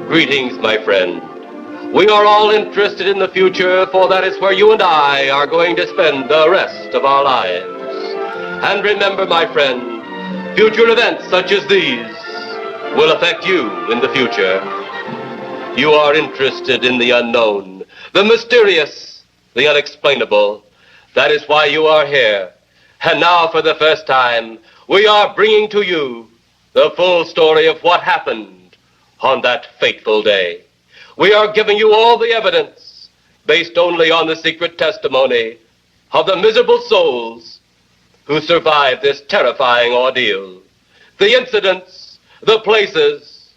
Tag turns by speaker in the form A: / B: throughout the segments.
A: Greetings, my friend. We are all interested in the future, for that is where you and I are going to spend the rest of our lives. And remember, my friend, future events such as these will affect you in the future. You are interested in the unknown, the mysterious, the unexplainable. That is why you are here. And now, for the first time, we are bringing to you the full story of what happened on that fateful day. We are giving you all the evidence based only on the secret testimony of the miserable souls who survived this terrifying ordeal. The incidents, the places.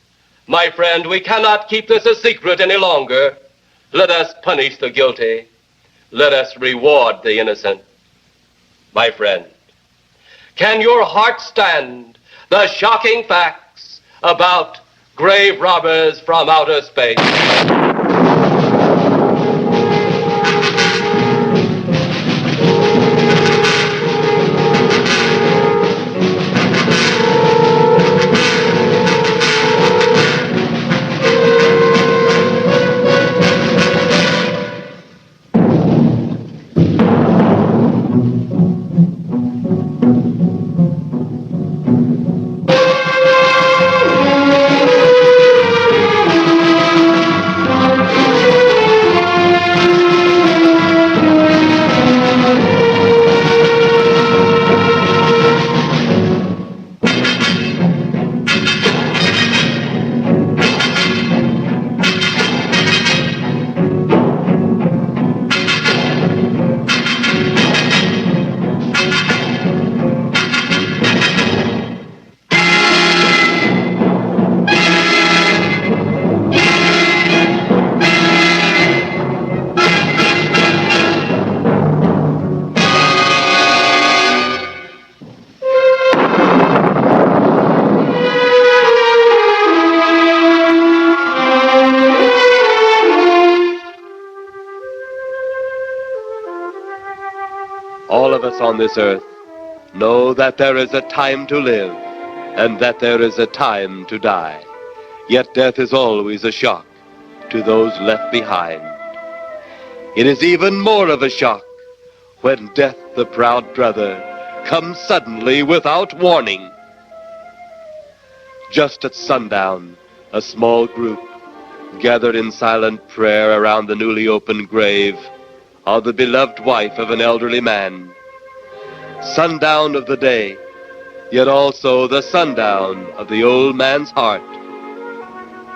A: My friend, we cannot keep this a secret any longer. Let us punish the guilty. Let us reward the innocent. My friend, can your heart stand the shocking facts about grave robbers from outer space? All of us on this earth know that there is a time to live and that there is a time to die. Yet death is always a shock to those left behind. It is even more of a shock when death, the proud brother, comes suddenly without warning. Just at sundown, a small group gathered in silent prayer around the newly opened grave of the beloved wife of an elderly man. Sundown of the day, yet also the sundown of the old man's heart.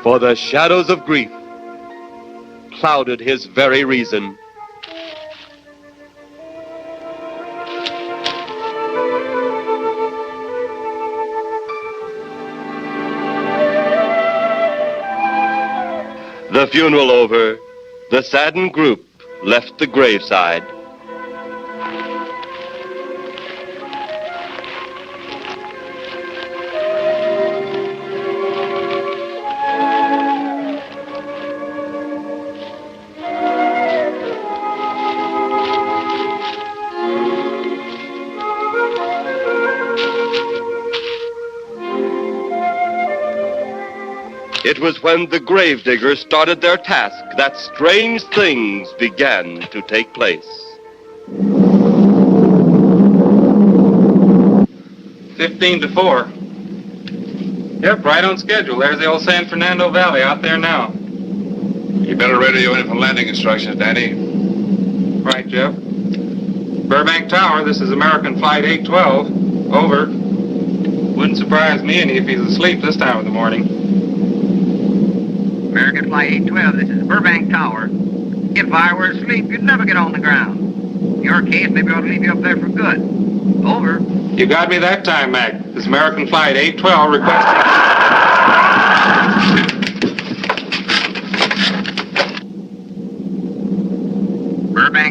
A: For the shadows of grief clouded his very reason. The funeral over, the saddened group left the graveside. It was when the gravediggers started their task that strange things began to take place.
B: 15-4. Yep, right on schedule. There's the old San Fernando Valley out there now.
C: You better radio in for landing instructions, Danny.
B: Right, Jeff. Burbank Tower, this is American Flight 812. Over. Wouldn't surprise me any if he's asleep this time of the morning.
D: American Flight 812, this is Burbank Tower. If I were asleep, you'd never get on the ground. In your case, maybe I ought to leave you up there for good. Over.
B: You got me that time, Mac. This is American Flight 812 requesting...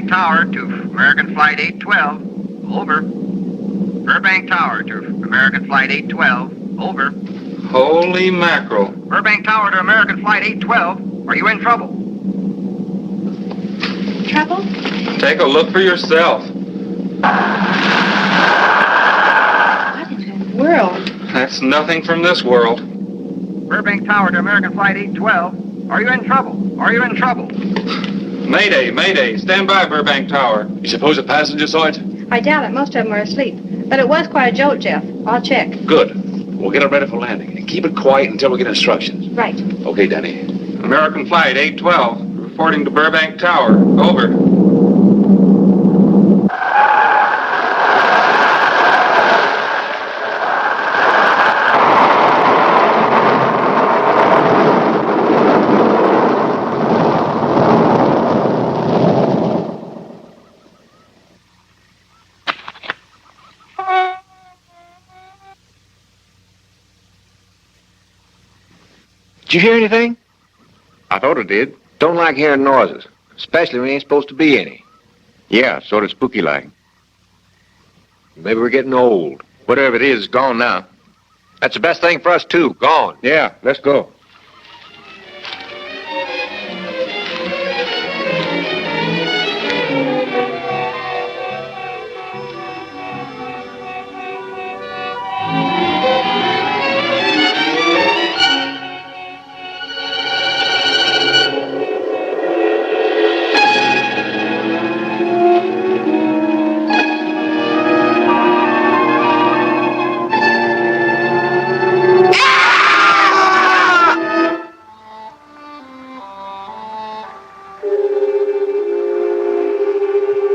D: Burbank Tower to American Flight 812. Over. Burbank Tower to American Flight 812. Over.
B: Holy mackerel.
D: Burbank Tower to American Flight 812. Are you in trouble?
E: Trouble?
B: Take a look for yourself.
E: What in the world?
B: That's nothing from this world.
D: Burbank Tower to American Flight 812. Are you in trouble? Are you in trouble?
B: Mayday, mayday. Stand by, Burbank Tower.
C: You suppose a passenger saw it?
E: I doubt it. Most of them are asleep. But it was quite a jolt, Jeff. I'll check.
C: Good. We'll get it ready for landing. And keep it quiet until we get instructions.
E: Right.
C: Okay, Danny.
B: American Flight 812. Reporting to Burbank Tower. Over.
F: Did you hear anything?
G: I thought it did.
F: Don't like hearing noises, especially when there ain't supposed to be any.
G: Yeah, sort of spooky-like.
F: Maybe we're getting old.
G: Whatever it is, gone now.
F: That's the best thing for us, too. Gone.
G: Yeah, let's go.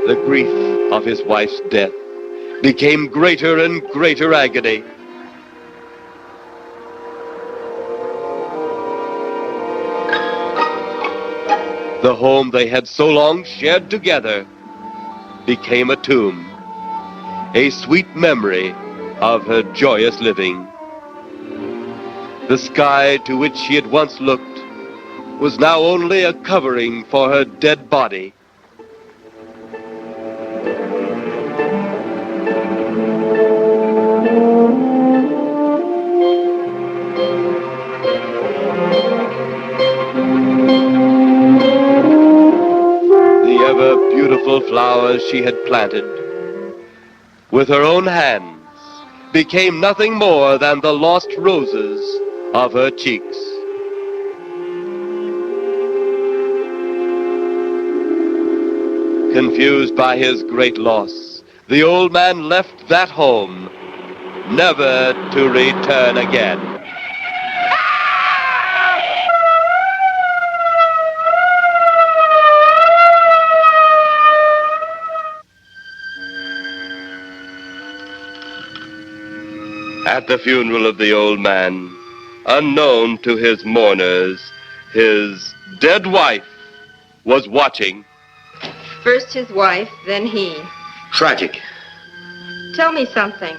A: The grief of his wife's death became greater and greater agony. The home they had so long shared together became a tomb, a sweet memory of her joyous living. The sky to which she had once looked was now only a covering for her dead body. Beautiful flowers she had planted with her own hands became nothing more than the lost roses of her cheeks. Confused by his great loss, the old man left that home, never to return again. At the funeral of the old man, unknown to his mourners, his dead wife was watching.
H: First his wife, then he.
F: Tragic.
H: Tell me something.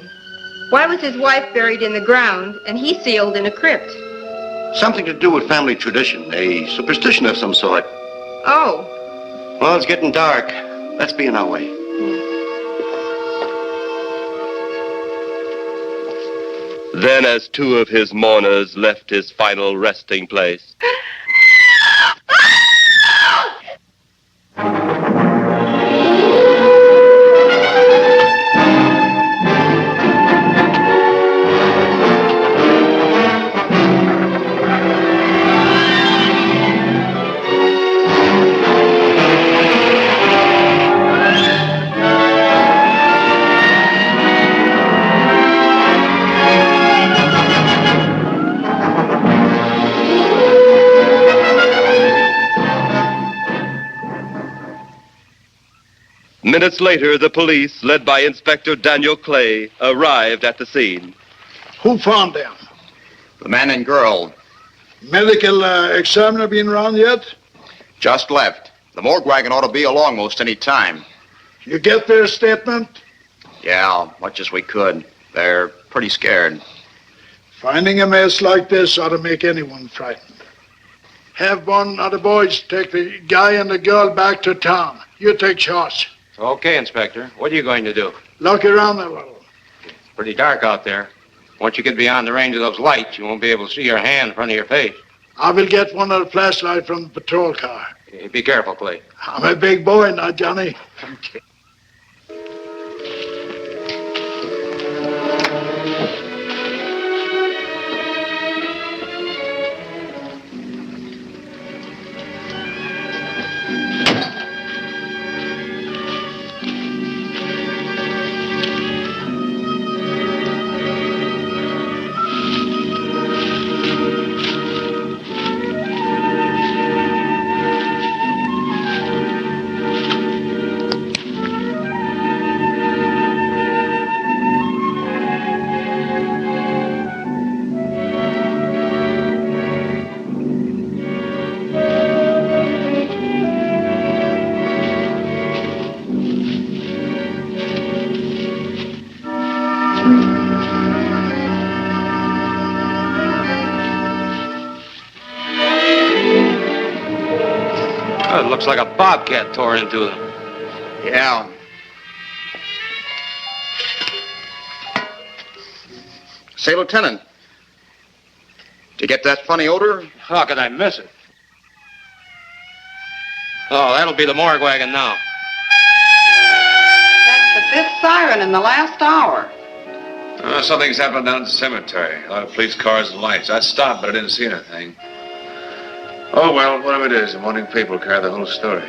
H: Why was his wife buried in the ground and he sealed in a crypt?
I: Something to do with family tradition, a superstition of some sort.
H: Oh.
I: Well, it's getting dark. Let's be on our way.
A: Then, as two of his mourners left his final resting place, minutes later, the police, led by Inspector Daniel Clay, arrived at the scene.
J: Who found them?
G: The man and girl.
J: Medical examiner been around yet?
G: Just left. The morgue wagon ought to be along most any time.
J: You get their statement?
G: Yeah, much as we could. They're pretty scared.
J: Finding a mess like this ought to make anyone frightened. Have one of the boys take the guy and the girl back to town. You take shots.
A: Okay, Inspector. What are you going to do?
J: Look around a little.
A: It's pretty dark out there. Once you get beyond the range of those lights, you won't be able to see your hand in front of your face.
J: I will get one of the flashlights from the patrol car.
A: Be careful, Clay.
J: I'm a big boy now, Johnny.
A: Okay. It looks like a bobcat tore into them.
G: Yeah. Say, Lieutenant, did you get that funny odor?
A: How could I miss it? Oh, that'll be the morgue wagon now.
K: That's the fifth siren in the last hour.
C: Something's happened down at the cemetery. A lot of police cars and lights. I stopped, but I didn't see anything. Oh, well, whatever it is, the morning people carry the whole story.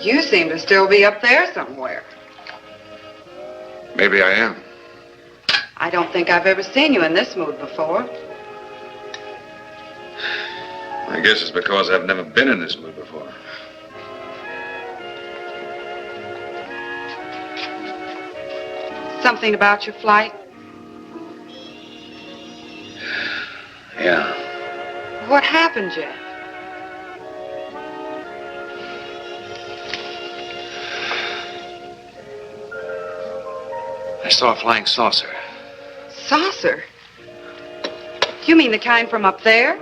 K: You seem to still be up there somewhere.
C: Maybe I am.
K: I don't think I've ever seen you in this mood before.
C: I guess it's because I've never been in this mood before.
K: Something about your flight?
C: Yeah.
K: What happened, Jeff?
C: I saw a flying saucer.
K: Saucer? You mean the kind from up there?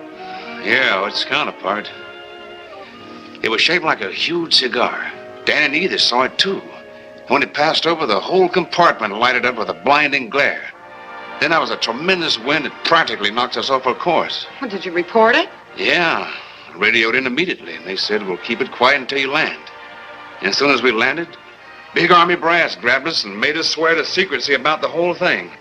C: Yeah, its counterpart. It was shaped like a huge cigar. Dan and Edith saw it, too. When it passed over, the whole compartment lighted up with a blinding glare. Then there was a tremendous wind that practically knocked us off our course.
K: Well, did you report it?
C: Yeah, radioed in immediately, and they said, we'll keep it quiet until you land. And as soon as we landed, big army brass grabbed us and made us swear to secrecy about the whole thing.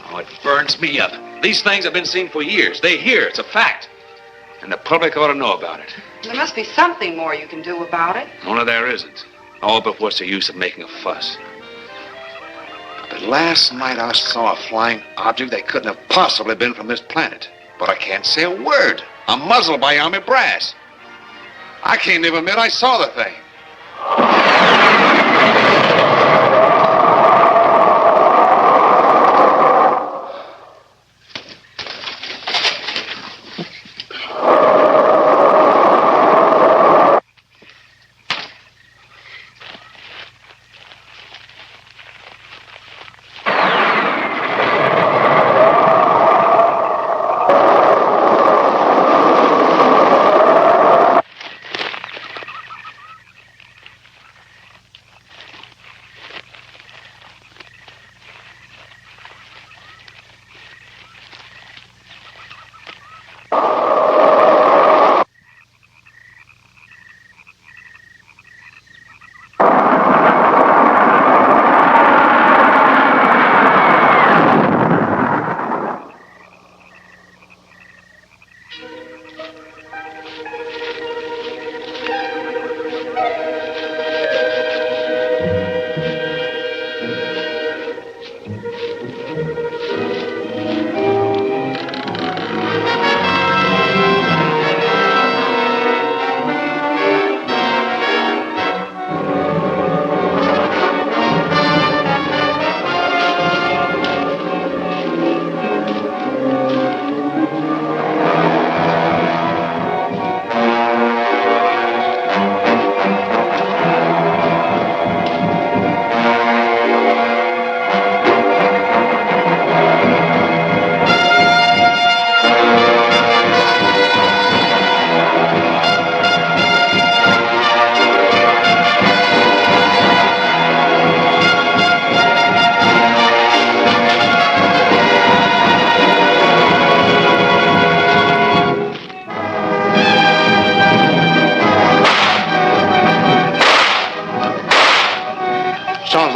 C: Oh, it burns me up. These things have been seen for years. They hear, it's a fact. And the public ought to know about it.
K: There must be something more you can do about it.
C: Only there isn't. Oh, but what's the use of making a fuss? But last night I saw a flying object that couldn't have possibly been from this planet. But I can't say a word. I'm muzzled by army brass. I can't even admit I saw the thing.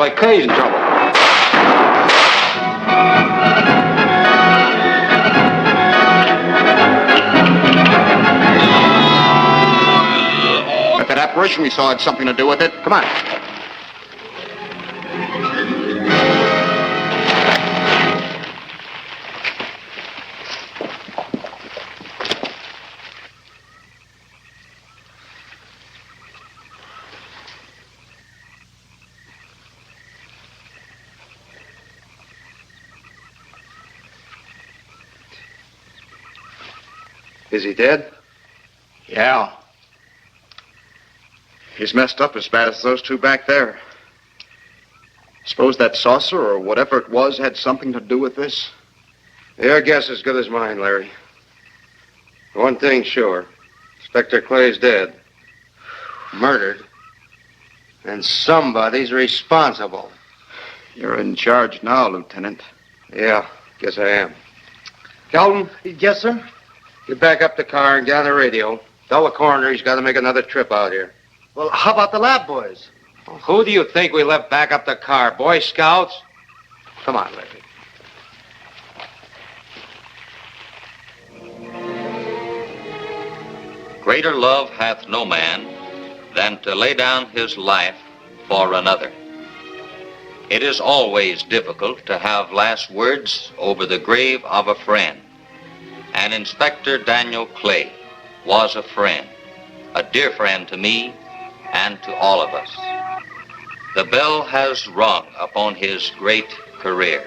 F: my K's in trouble.
G: If that apparition we saw had something to do with it, come on.
F: Is he dead?
G: Yeah. He's messed up as bad as those two back there. Suppose that saucer or whatever it was had something to do with this?
F: Your guess is as good as mine, Larry. One thing's sure. Inspector Clay's dead. Murdered. And somebody's responsible.
G: You're in charge now, Lieutenant.
F: Yeah, guess I am. Kelton?
L: Yes, sir?
F: Get back up the car and get on the radio. Tell the coroner he's got to make another trip out here.
L: Well, how about the lab boys?
F: Well, who do you think we left back up the car? Boy Scouts? Come on, Larry.
M: Greater love hath no man than to lay down his life for another. It is always difficult to have last words over the grave of a friend. And Inspector Daniel Clay was a friend, a dear friend to me and to all of us. The bell has rung upon his great career.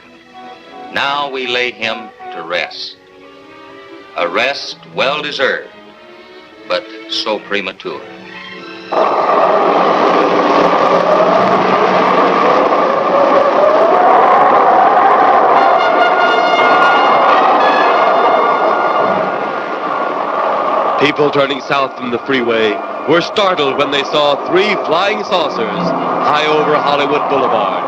M: Now we lay him to rest. A rest well deserved, but so premature.
A: People turning south from the freeway were startled when they saw 3 flying saucers high over Hollywood Boulevard.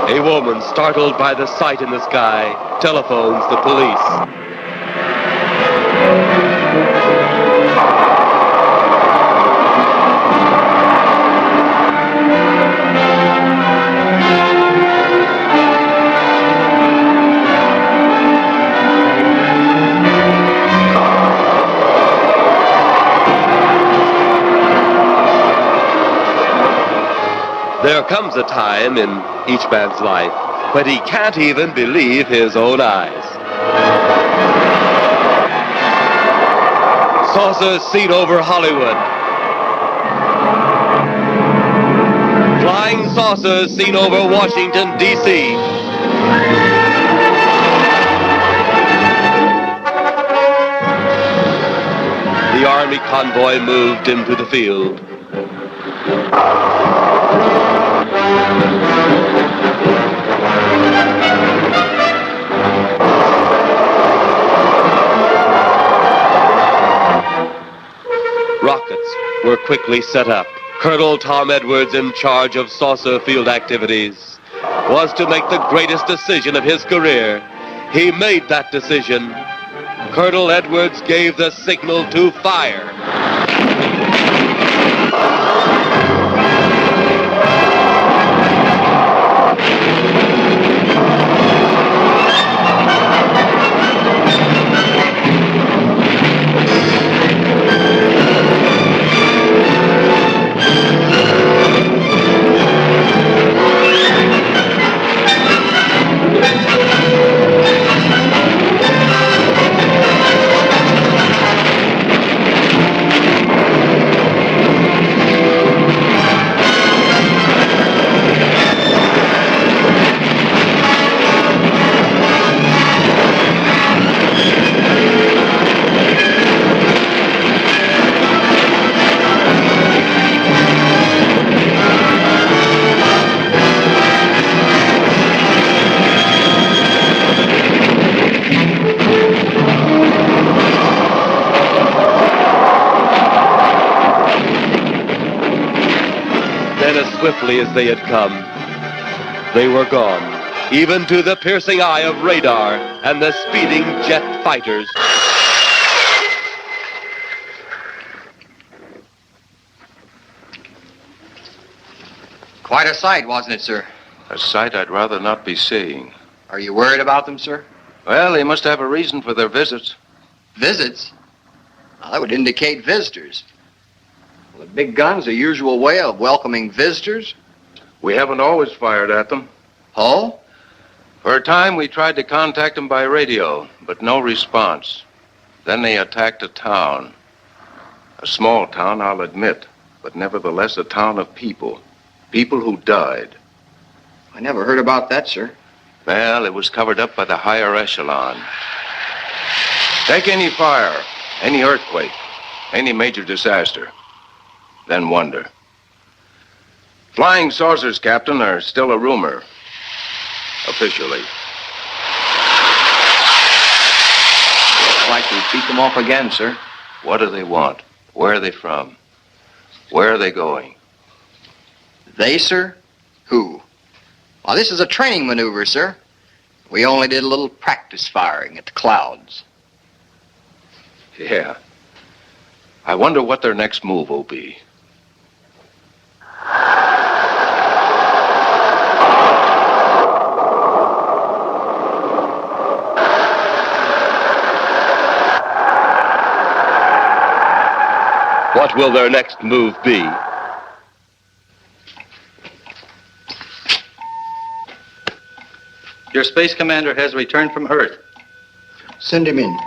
A: A woman, startled by the sight in the sky, telephones the police. There comes a time in each man's life when he can't even believe his own eyes. Saucers seen over Hollywood. Flying saucers seen over Washington, D.C. The Army convoy moved into the field. Rockets were quickly set up. Colonel Tom Edwards, in charge of saucer field activities, was to make the greatest decision of his career. He made that decision. Colonel Edwards gave the signal to fire. Then, as swiftly as they had come, they were gone. even to the piercing eye of radar and the speeding jet fighters.
N: Quite a sight, wasn't it, sir?
O: A sight I'd rather not be seeing.
N: Are you worried about them, sir?
O: Well, they must have a reason for their visits.
N: Visits? Well, that would indicate visitors. Well, the big gun's the usual way of welcoming visitors.
O: We haven't always fired at them.
N: Oh?
O: For a time, we tried to contact them by radio, but no response. Then they attacked a town. A small town, I'll admit, but nevertheless a town of people. People who died.
N: I never heard about that, sir.
O: Well, it was covered up by the higher echelon. Take any fire, any earthquake, any major disaster, then wonder. Flying saucers, Captain, are still a rumor. Officially.
N: Looks like we beat them off again, sir.
O: What do they want? Where are they from? Where are they going?
N: They, sir? Who? Well, this is a training maneuver, sir. We only did a little practice firing at the clouds.
O: Yeah. I wonder what their next move will be.
A: What will their next move be?
L: Your space commander has returned from Earth.
G: Send him in.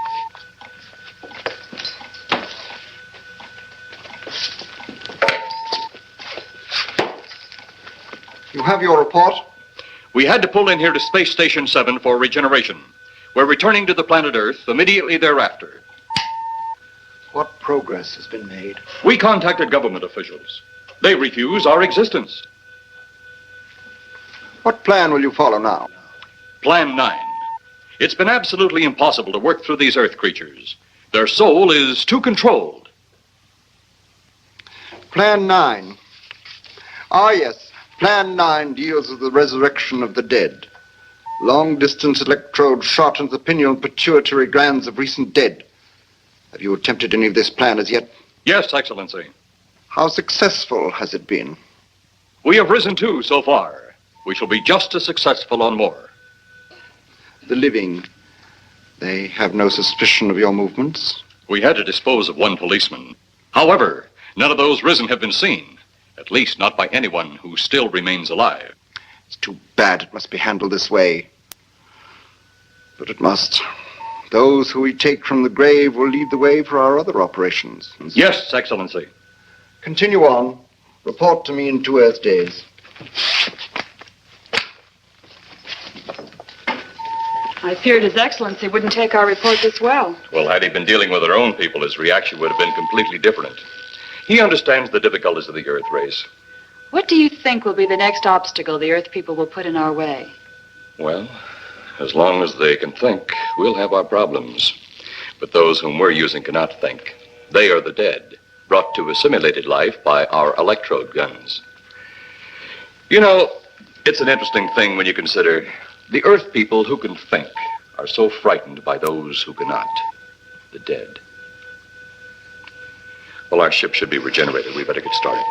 G: You have your report?
P: We had to pull in here to Space Station 7 for regeneration. We're returning to the planet Earth immediately thereafter.
G: What progress has been made?
P: We contacted government officials. They refuse our existence.
G: What plan will you follow now?
P: Plan 9. It's been absolutely impossible to work through these Earth creatures. Their soul is too controlled.
G: Plan 9. Ah, yes. Plan 9 deals with the resurrection of the dead. Long-distance electrode shot into the pineal pituitary glands of recent dead. Have you attempted any of this plan as yet?
P: Yes, Excellency.
G: How successful has it been?
P: We have risen 2 so far. We shall be just as successful on more.
G: The living, they have no suspicion of your movements?
P: We had to dispose of 1 policeman. However, none of those risen have been seen. At least not by anyone who still remains alive.
G: It's too bad it must be handled this way. But it must. Those who we take from the grave will lead the way for our other operations.
P: Yes, Excellency.
G: Continue on. Report to me in 2 Earth days.
K: I feared His Excellency wouldn't take our report this well.
P: Well, had he been dealing with our own people, his reaction would have been completely different. He understands the difficulties of the Earth race.
K: What do you think will be the next obstacle the Earth people will put in our way?
P: Well, as long as they can think, we'll have our problems. But those whom we're using cannot think. They are the dead, brought to a simulated life by our electrode guns. You know, it's an interesting thing when you consider the Earth people who can think are so frightened by those who cannot, the dead. Well, our ship should be regenerated. We better get started.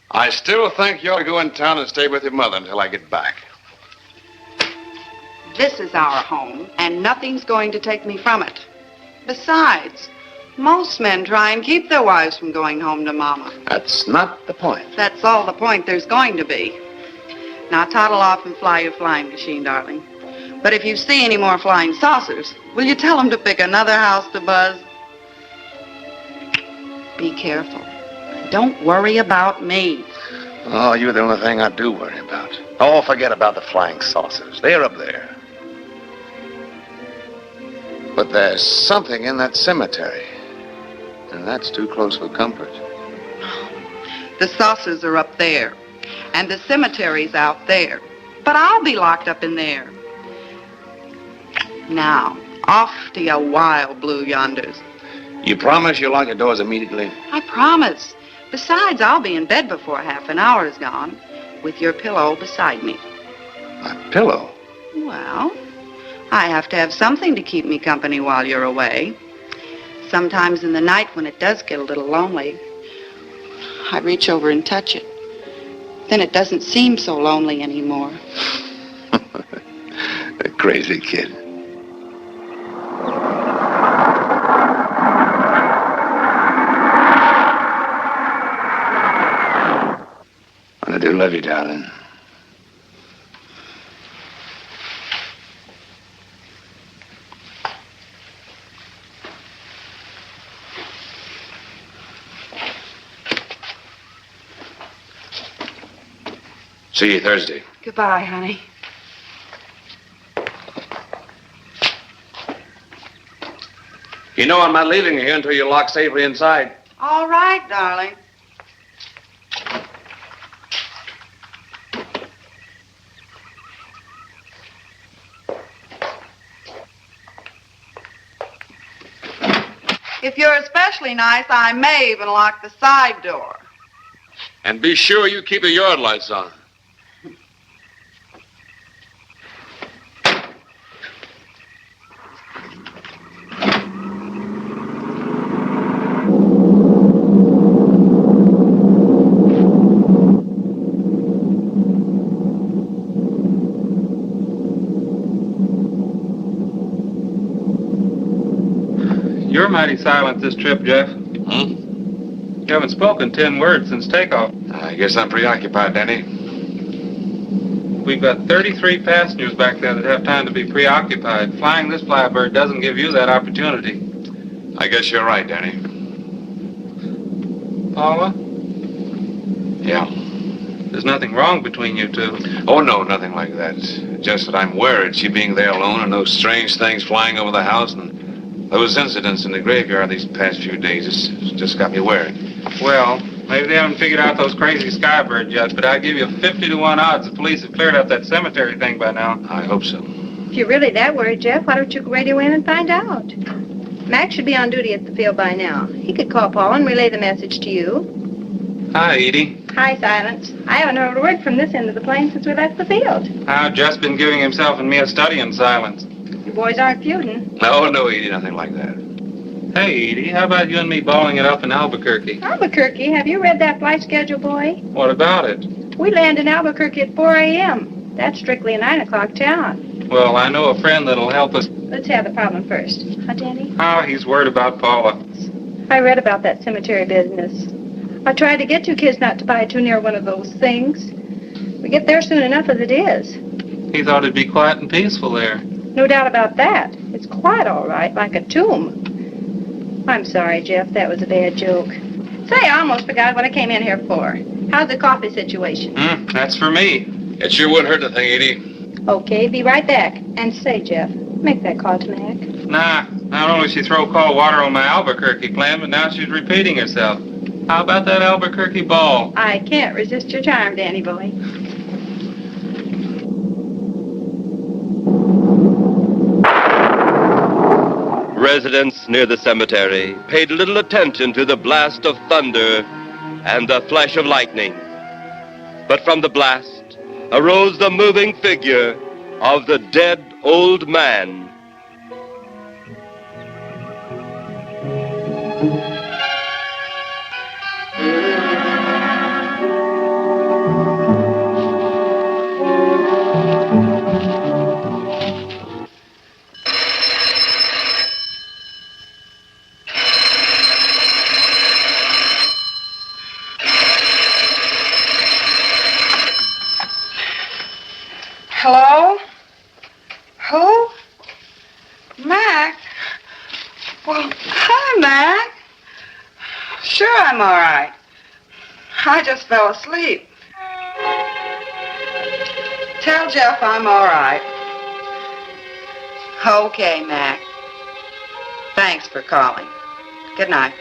C: I still think you ought to go in town and stay with your mother until I get back.
K: This is our home, and nothing's going to take me from it. Besides, most men try and keep their wives from going home to Mama.
I: That's not the point.
K: That's all the point there's going to be. Now toddle off and fly your flying machine, darling. But if you see any more flying saucers, will you tell them to pick another house to buzz? Be careful. Don't worry about me.
I: Oh, you're the only thing I do worry about. Oh, forget about the flying saucers. They're up there. But there's something in that cemetery. And that's too close for comfort.
K: The saucers are up there. And the cemetery's out there. But I'll be locked up in there. Now, off to your wild blue yonders.
I: You promise you'll lock your doors immediately?
K: I promise. Besides, I'll be in bed before half an hour is gone, with your pillow beside me.
I: My pillow?
K: Well, I have to have something to keep me company while you're away. Sometimes in the night when it does get a little lonely, I reach over and touch it. Then it doesn't seem so lonely anymore.
I: A crazy kid. I do love you, darling.
C: See you Thursday.
K: Goodbye, honey.
C: You know I'm not leaving you here until you're locked safely inside.
K: All right, darling. If you're especially nice, I may even lock the side door.
C: And be sure you keep the yard lights on.
B: You're mighty silent this trip, Jeff. You haven't spoken 10 words since takeoff.
C: I guess I'm preoccupied, Danny.
B: We've got 33 passengers back there that have time to be preoccupied. Flying this flybird doesn't give you that opportunity.
C: I guess you're right, Danny.
B: Paula?
C: Yeah.
B: There's nothing wrong between you two.
C: Oh, no, nothing like that. Just that I'm worried, she being there alone and those strange things flying over the house and those incidents in the graveyard these past few days. It's just got me worried.
B: Well, maybe they haven't figured out those crazy skybirds yet, but I give you 50 to 1 odds the police have cleared up that cemetery thing by now.
C: I hope so.
E: If you're really that worried, Jeff, why don't you radio in and find out? Mac should be on duty at the field by now. He could call Paul and relay the message to you.
B: Hi, Edie.
E: Hi, Silence. I haven't heard a word from this end of the plane since we left the field.
B: I've just been giving himself and me a study in silence.
E: You boys aren't feuding.
C: No, Edie, nothing like that.
B: Hey, Edie, how about you and me balling it up in Albuquerque?
E: Albuquerque? Have you read that flight schedule, boy?
B: What about it?
E: We land in Albuquerque at 4 a.m. That's strictly a 9 o'clock town.
B: Well, I know a friend that'll help us.
E: Let's have the problem first. Huh, Danny?
B: Oh, he's worried about Paula.
E: I read about that cemetery business. I tried to get you kids not to buy too near one of those things. We get there soon enough as it is.
B: He thought it'd be quiet and peaceful there.
E: No doubt about that. It's quiet, all right, like a tomb. I'm sorry, Jeff. That was a bad joke. Say, I almost forgot what I came in here for. How's the coffee situation?
B: That's for me.
C: It sure wouldn't hurt a thing, Edie.
E: Okay, be right back. And say, Jeff, make that call to Mac.
B: Nah, not only she throw cold water on my Albuquerque plan, but now she's repeating herself. How about that Albuquerque ball?
E: I can't resist your charm, Danny boy.
A: Residents near the cemetery paid little attention to the blast of thunder and the flash of lightning. But from the blast arose the moving figure of the dead old man.
K: I'm all right. I just fell asleep. Tell Jeff I'm all right. Okay, Mac. Thanks for calling. Good night.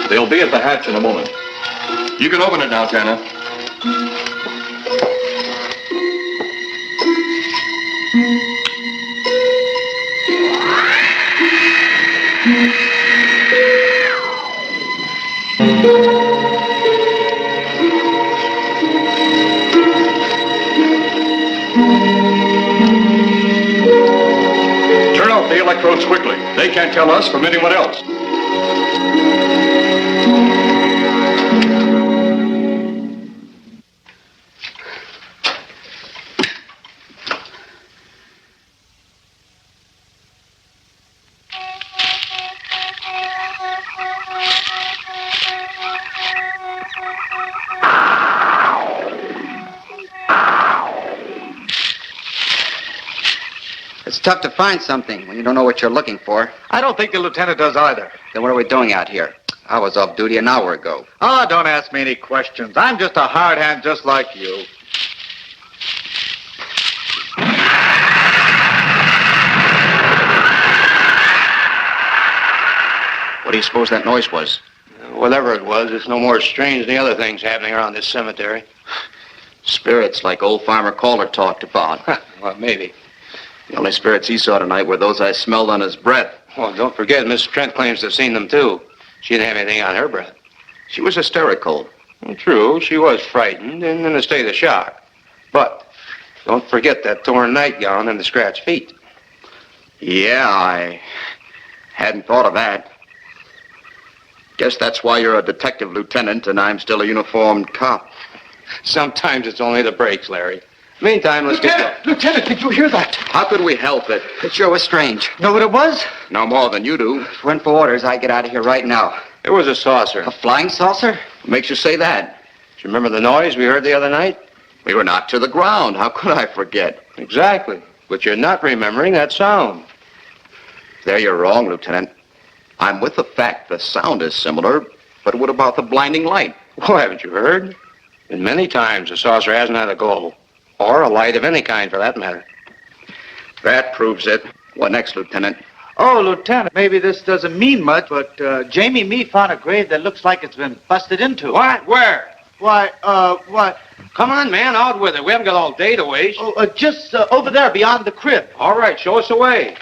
P: They'll be at the hatch in a moment. You can open it now, Tanner. Turn off the electrodes quickly. They can't tell us from anyone else.
N: It's tough to find something when you don't know what you're looking for.
F: I don't think the lieutenant does either.
N: Then what are we doing out here? I was off duty an hour ago.
F: Oh, don't ask me any questions. I'm just a hard hand just like you.
N: What do you suppose that noise was?
F: Whatever it was, it's no more strange than the other things happening around this cemetery.
N: Spirits like old Farmer Calder talked about.
F: Well, maybe.
N: The only spirits he saw tonight were those I smelled on his breath.
F: Well, don't forget, Miss Trent claims to have seen them, too. She didn't have anything on her breath.
N: She was hysterical.
F: Well, true, she was frightened and in a state of shock. But don't forget that torn nightgown and the scratched feet.
N: Yeah, I hadn't thought of that. Guess that's why you're a detective lieutenant and I'm still a uniformed cop.
F: Sometimes it's only the breaks, Larry. Meantime, let's get...
J: Lieutenant, did you hear that?
N: How could we help it? It sure was strange.
J: Know what it was?
N: No more than you do. Went for orders. I get out of here right now.
F: It was a saucer.
N: A flying saucer? What makes you say that?
F: Do you remember the noise we heard the other night?
N: We were knocked to the ground. How could I forget?
F: Exactly. But you're not remembering that sound.
N: There you're wrong, Lieutenant. I'm with the fact the sound is similar, but what about the blinding light?
F: Well, haven't you heard? And many times the saucer hasn't had a glow. Or a light of any kind, for that matter.
N: That proves it. What next, Lieutenant?
Q: Oh, Lieutenant, maybe this doesn't mean much, but Jamie Mee found a grave that looks like it's been busted into.
F: What? Where?
Q: Why, what?
F: Come on, man, out with it. We haven't got all day to waste.
Q: Oh, just over there beyond the crib.
F: All right, show us the way.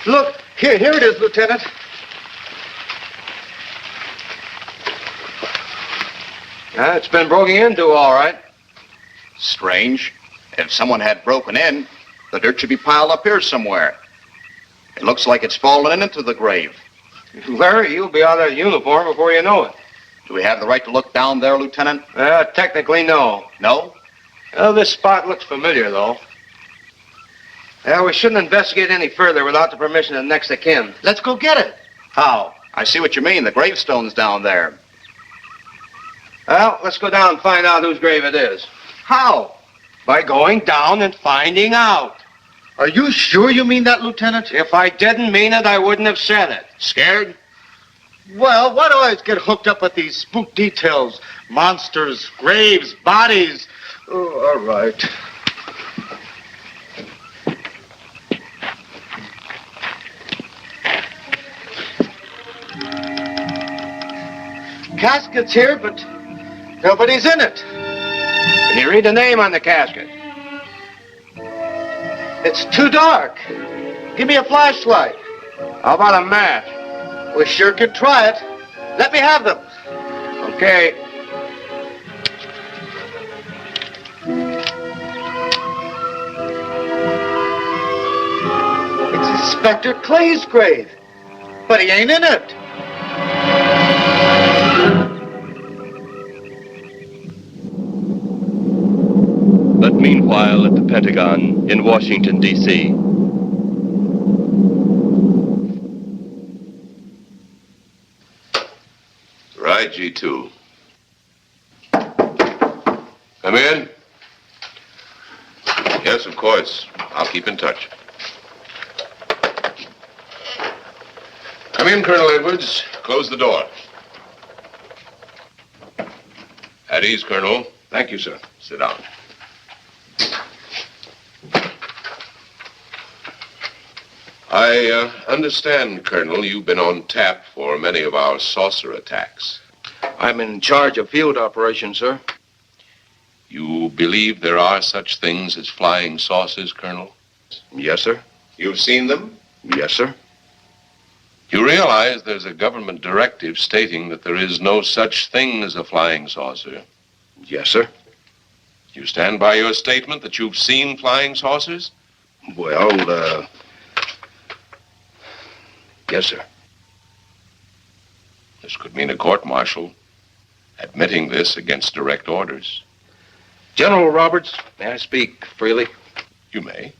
Q: Look, here it is, Lieutenant.
F: It's been broken into, all right.
N: Strange. If someone had broken in, the dirt should be piled up here somewhere. It looks like it's fallen into the grave.
F: Larry, you'll be out of that uniform before you know it.
N: Do we have the right to look down there, Lieutenant?
F: Technically, no.
N: No?
F: Well, this spot looks familiar, though. We shouldn't investigate any further without the permission of next of kin.
Q: Let's go get it.
N: How? I see what you mean. The gravestone's down there.
F: Well, let's go down and find out whose grave it is.
Q: How?
F: By going down and finding out.
Q: Are you sure you mean that, Lieutenant?
F: If I didn't mean it, I wouldn't have said it.
N: Scared?
Q: Well, why do I always get hooked up with these spook details? Monsters, graves, bodies. Oh, all right. Casket's here, but nobody's in it.
F: Can you read the name on the casket?
Q: It's too dark. Give me a flashlight.
F: How about a match?
Q: We sure could try it. Let me have them.
F: Okay.
Q: It's Inspector Clay's grave, but he ain't in it.
P: But meanwhile, at the Pentagon in Washington, D.C.,
C: Right, G2. Come in.
O: Yes, of course. I'll keep in touch. Come in, Colonel Edwards. Close the door. At ease, Colonel.
C: Thank you, sir.
O: Sit down. I understand, Colonel, you've been on tap for many of our saucer attacks.
C: I'm in charge of field operations, sir.
O: You believe there are such things as flying saucers, Colonel?
C: Yes, sir.
O: You've seen them?
C: Yes, sir.
O: You realize there's a government directive stating that there is no such thing as a flying saucer?
C: Yes, sir.
O: You stand by your statement that you've seen flying saucers?
C: Well, yes, sir.
O: This could mean a court-martial, admitting this against direct orders.
C: General Roberts, may I speak freely?
O: You may.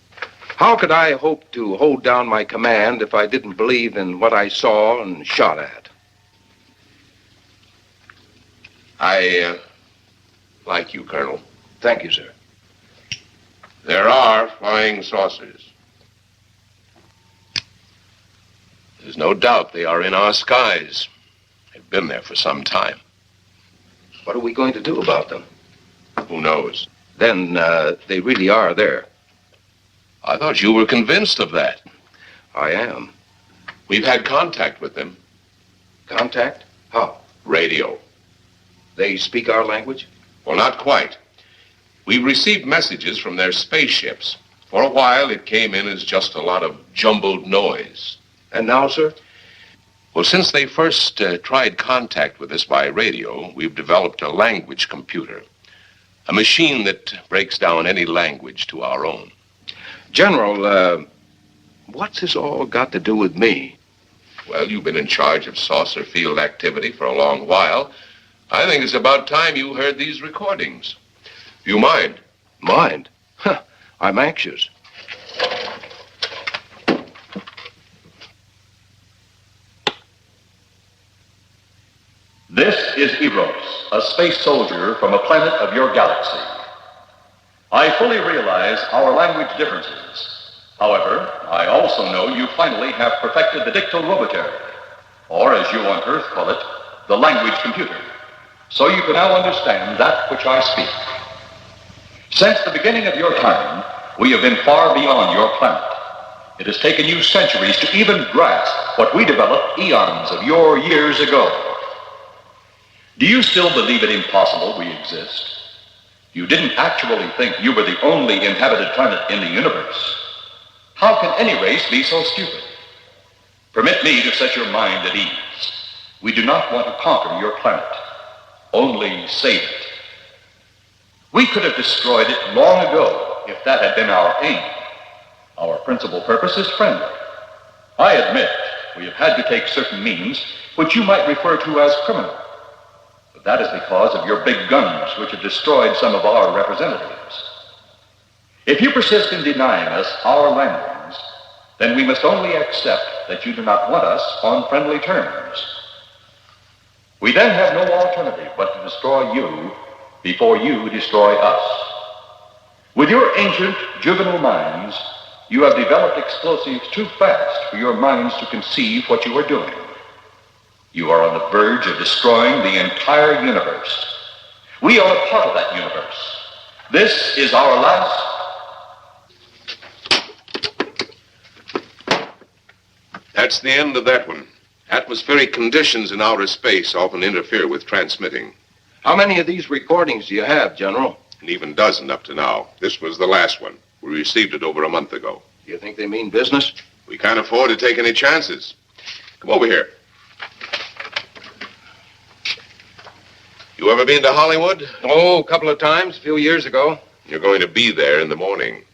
C: How could I hope to hold down my command if I didn't believe in what I saw and shot at?
O: I like you, Colonel.
C: Thank you, sir.
O: There are flying saucers. There's no doubt they are in our skies. They've been there for some time.
C: What are we going to do about them?
O: Who knows?
C: Then they really are there.
O: I thought you were convinced of that.
C: I am.
O: We've had contact with them.
C: Contact? How?
O: Radio.
C: They speak our language?
O: Well, not quite. We received messages from their spaceships. For a while, it came in as just a lot of jumbled noise.
C: And now, sir?
O: Well, since they first tried contact with us by radio, we've developed a language computer. A machine that breaks down any language to our own.
C: General, what's this all got to do with me?
O: Well, you've been in charge of saucer field activity for a long while. I think it's about time you heard these recordings. Do you mind?
C: Mind? Huh, I'm anxious.
R: This is Eros, a space soldier from a planet of your galaxy. I fully realize our language differences. However, I also know you finally have perfected the dictorobotery, or as you on Earth call it, the language computer. So you can now understand that which I speak. Since the beginning of your time, we have been far beyond your planet. It has taken you centuries to even grasp what we developed eons of your years ago. Do you still believe it impossible we exist? You didn't actually think you were the only inhabited planet in the universe. How can any race be so stupid? Permit me to set your mind at ease. We do not want to conquer your planet, only save it. We could have destroyed it long ago if that had been our aim. Our principal purpose is friendly. I admit we have had to take certain means which you might refer to as criminal. But that is because of your big guns, which have destroyed some of our representatives. If you persist in denying us our landings, then we must only accept that you do not want us on friendly terms. We then have no alternative but to destroy you before you destroy us. With your ancient, juvenile minds, you have developed explosives too fast for your minds to conceive what you are doing. You are on the verge of destroying the entire universe. We are a part of that universe. This is our last...
O: That's the end of that one. Atmospheric conditions in outer space often interfere with transmitting.
C: How many of these recordings do you have, General?
O: An even dozen up to now. This was the last one. We received it over a month ago.
C: Do you think they mean business?
O: We can't afford to take any chances. Come over here. You ever been to Hollywood?
C: Oh, a couple of times, a few years ago.
O: You're going to be there in the morning.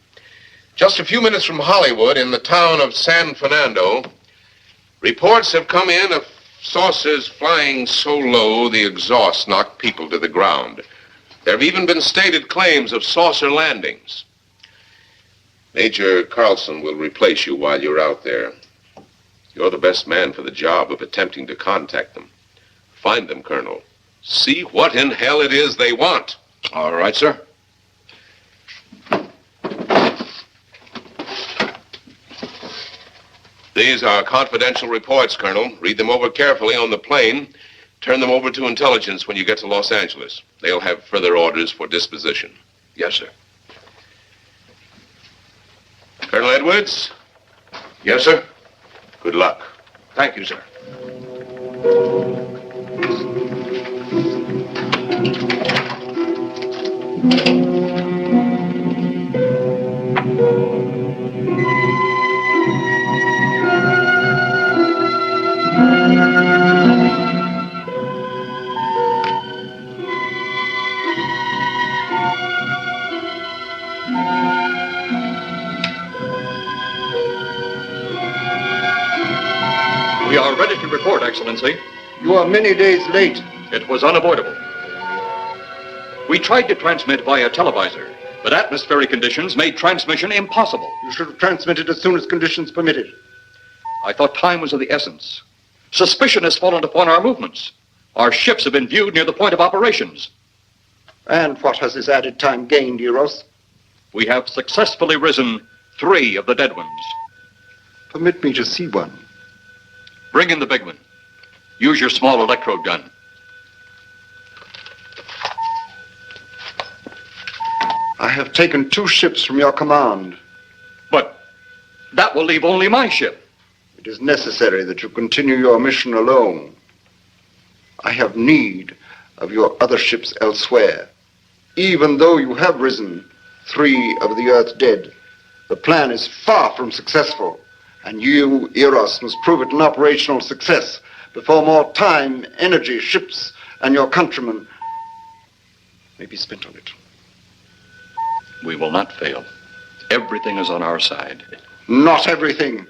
O: Just a few minutes from Hollywood, in the town of San Fernando, reports have come in of saucers flying so low the exhaust knocked people to the ground. There have even been stated claims of saucer landings. Major Carlson will replace you while you're out there. You're the best man for the job of attempting to contact them. Find them, Colonel. See what in hell it is they want.
C: All right, sir. These are confidential reports, Colonel. Read them over carefully on the plane. Turn them over to intelligence when you get to Los Angeles. They'll have further orders for disposition.
O: Yes, sir.
C: Colonel Edwards?
O: Yes, sir.
C: Good luck.
O: Thank you, sir.
R: We are ready to report, Excellency.
G: You are many days late.
R: It was unavoidable. We tried to transmit via televisor, but atmospheric conditions made transmission impossible.
G: You should have transmitted as soon as conditions permitted.
R: I thought time was of the essence. Suspicion has fallen upon our movements. Our ships have been viewed near the point of operations.
G: And what has this added time gained, Eros?
R: We have successfully risen 3 of the dead ones.
G: Permit me to see one.
R: Bring in the big one. Use your small electrode gun.
G: I have taken 2 ships from your command.
R: But that will leave only my ship.
G: It is necessary that you continue your mission alone. I have need of your other ships elsewhere. Even though you have risen 3 of the Earth's dead, the plan is far from successful. And you, Eros, must prove it an operational success before more time, energy, ships, and your countrymen may be spent on it.
R: We will not fail. Everything is on our side.
G: Not everything.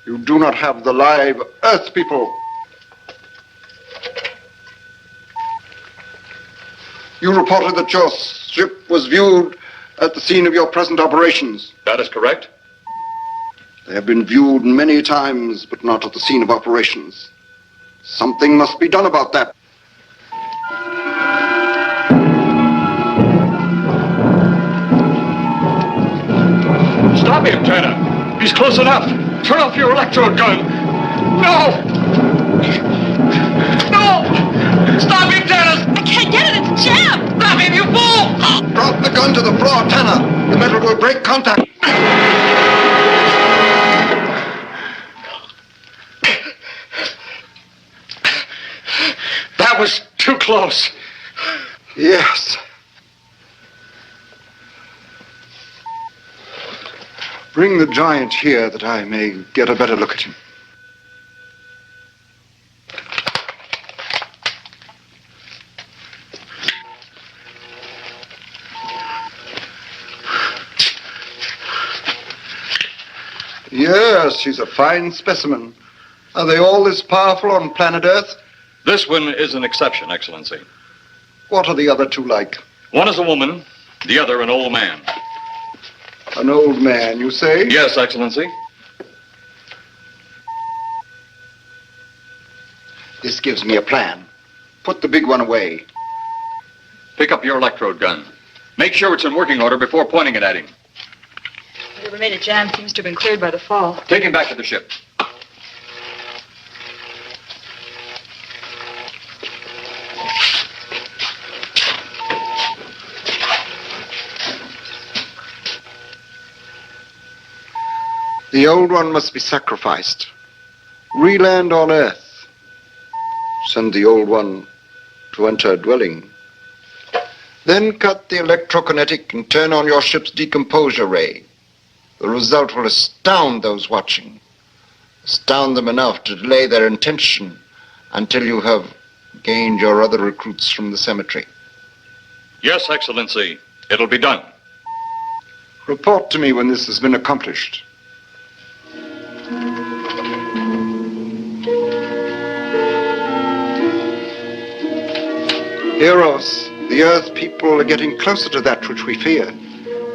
G: You do not have the live Earth people. You reported that your ship was viewed at the scene of your present operations.
R: That is correct.
G: They have been viewed many times, but not at the scene of operations. Something must be done about that.
R: Stop him, Tanner. He's close enough. Turn off your electrode gun. No! No! Stop him, Tanner!
S: I can't get it. It's jammed.
R: Stop him, you fool!
G: Drop the gun to the floor, Tanner. The metal will break contact.
R: That was too close.
G: Yes. Bring the giant here that I may get a better look at him. Yes, he's a fine specimen. Are they all this powerful on planet Earth?
R: This one is an exception, Excellency.
G: What are the other 2 like?
R: One is a woman, the other an old man.
G: An old man, you say?
R: Yes, Excellency.
G: This gives me a plan. Put the big one away.
R: Pick up your electrode gun. Make sure it's in working order before pointing it at him.
S: Whatever made it jam seems to have been cleared by the fall.
R: Take him back to the ship.
G: The old one must be sacrificed. Re-land on Earth. Send the old one to enter a dwelling. Then cut the electrokinetic and turn on your ship's decomposure ray. The result will astound those watching. Astound them enough to delay their intention until you have gained your other recruits from the cemetery.
R: Yes, Excellency. It'll be done.
G: Report to me when this has been accomplished. Eros, the Earth people are getting closer to that which we fear.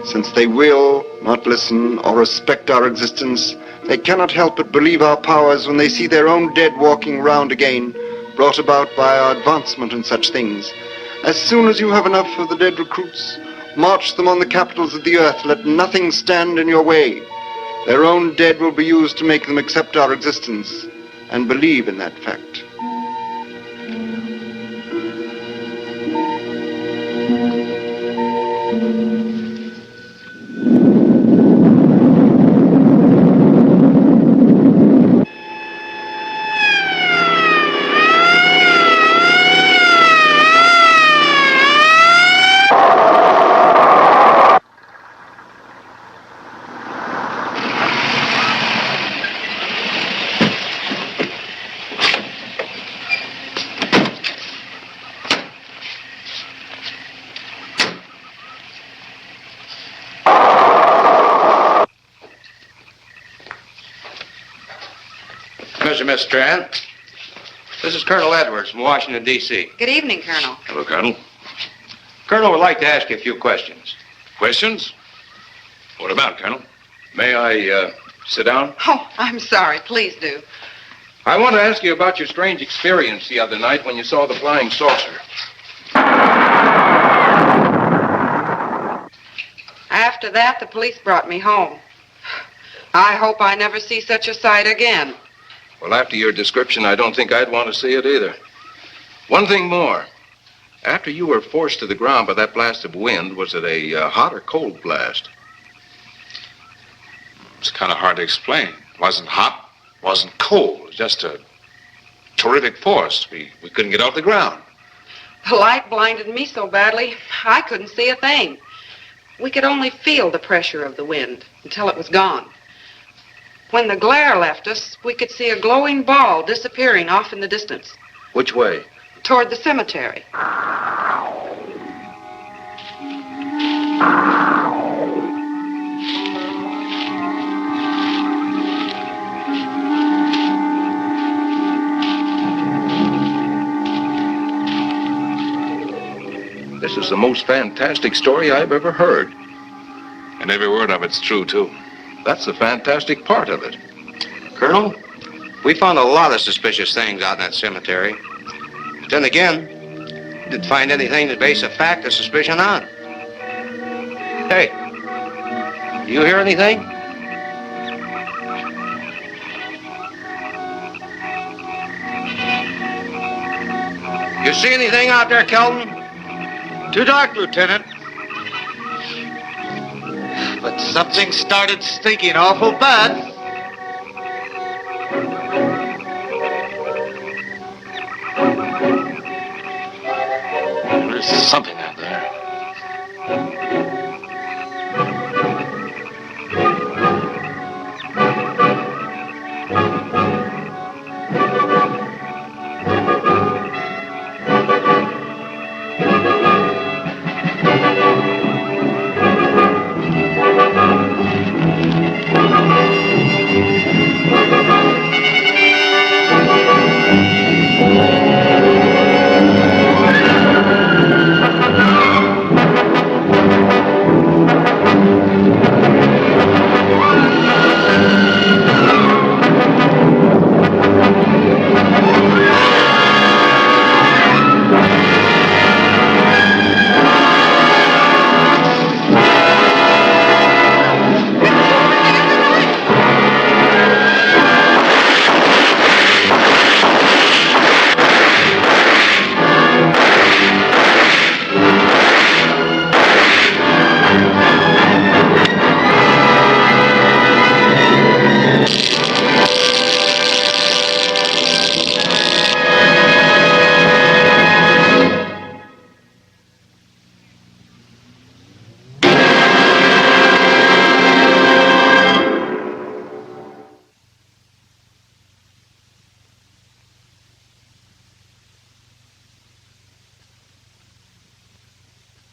G: Since they will not listen or respect our existence, they cannot help but believe our powers when they see their own dead walking round again, brought about by our advancement and such things. As soon as you have enough of the dead recruits, march them on the capitals of the earth. Let nothing stand in your way. Their own dead will be used to make them accept our existence and believe in that fact.
F: Miss Strand. This is Colonel Edwards from Washington, D.C.
K: Good evening, Colonel.
C: Hello, Colonel.
F: Colonel would like to ask you a few questions.
C: Questions? What about, Colonel? May I sit down?
K: Oh, I'm sorry. Please do.
O: I want to ask you about your strange experience the other night when you saw the flying saucer.
K: After that, the police brought me home. I hope I never see such a sight again.
O: Well, after your description, I don't think I'd want to see it either. One thing more. After you were forced to the ground by that blast of wind, was it a hot or cold blast?
C: It's kind of hard to explain. It wasn't hot, wasn't cold. It was just a terrific force. We couldn't get off the ground.
K: The light blinded me so badly, I couldn't see a thing. We could only feel the pressure of the wind until it was gone. When the glare left us, we could see a glowing ball disappearing off in the distance.
O: Which way?
K: Toward the cemetery.
O: This is the most fantastic story I've ever heard.
C: And every word of it's true, too.
O: That's the fantastic part of it.
F: Colonel, we found a lot of suspicious things out in that cemetery. But then again, we didn't find anything to base a fact or suspicion on. Hey, do you hear anything? You see anything out there, Kelton?
Q: Too dark, Lieutenant. But something started stinking awful bad.
C: There's something out there.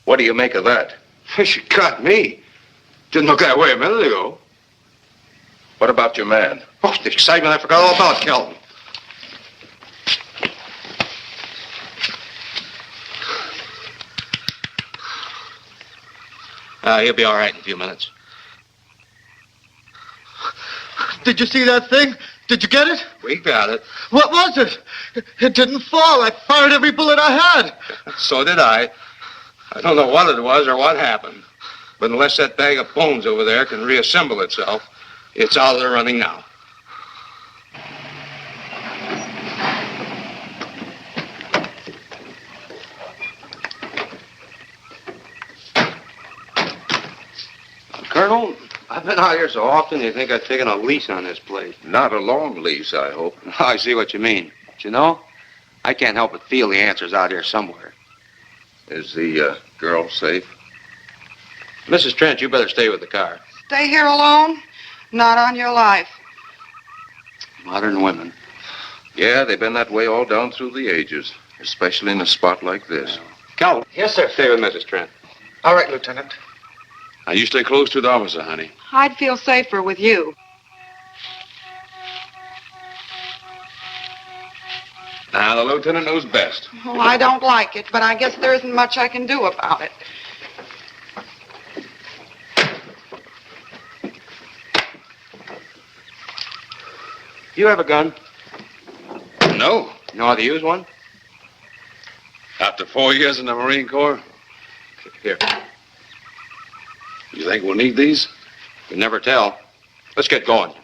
O: What do you make of that?
F: You got me. Didn't look that way a minute ago.
O: What about your man?
F: Oh, the excitement I forgot all about, Kelton. He'll be all right in a few minutes.
Q: Did you see that thing? Did you get it?
F: We got it.
Q: What was it? It didn't fall. I fired every bullet I had.
F: So did I. I don't know what it was or what happened. But unless that bag of bones over there can reassemble itself, It's out of the running now. Colonel, I've been out here so often, you think I've taken a lease on this place.
O: Not a long lease, I hope.
F: I see what you mean. But you know, I can't help but feel the answer's out here somewhere.
O: Is the girl safe?
F: Mrs. Trent, you better stay with the car.
K: Stay here alone? Not on your life.
F: Modern women.
O: Yeah, they've been that way all down through the ages, especially in a spot like this.
F: Calvin. Yes, sir. Stay with Mrs. Trent.
Q: All right, Lieutenant.
C: Now, you stay close to the officer, honey.
K: I'd feel safer with you.
C: Now, the lieutenant knows best.
K: Well, I don't like it, but I guess there isn't much I can do about it.
F: You have a gun?
C: No.
F: You know how to use one?
C: After 4 years in the Marine Corps?
F: Here.
C: You think we'll need these?
F: You can never tell. Let's get going.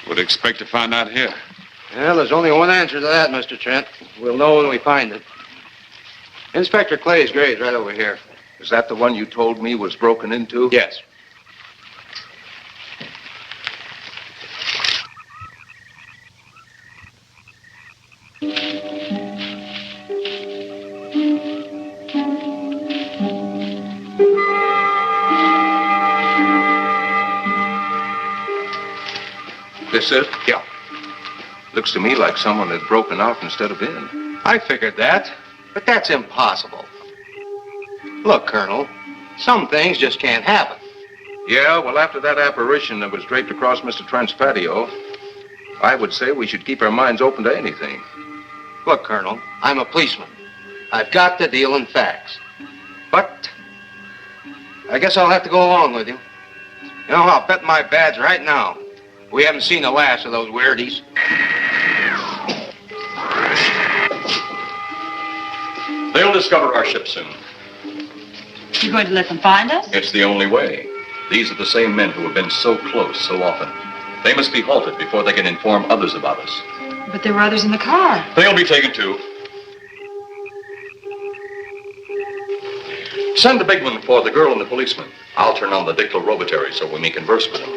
C: What do you expect to find out here?
F: Well, there's only one answer to that, Mr. Trent. We'll know when we find it. Inspector Clay's grave's right over here.
O: Is that the one you told me was broken into?
F: Yes.
O: This it?
F: Yeah.
O: Looks to me like someone had broken out instead of in.
F: I figured that, but that's impossible. Look, Colonel, some things just can't happen.
O: Yeah, well, after that apparition that was draped across Mr. Trent's patio, I would say we should keep our minds open to anything.
F: Look, Colonel, I'm a policeman. I've got to deal in facts. But I guess I'll have to go along with you. You know, I'll bet my badge right now we haven't seen the last of those weirdies.
P: They'll discover our ship soon.
S: You going to let them find us?
P: It's the only way. These are the same men who have been so close so often. They must be halted before they can inform others about us.
S: But there were others in the car.
P: They'll be taken too. Send the big one for the girl and the policeman. I'll turn on the dictylrobotary so we may converse with them.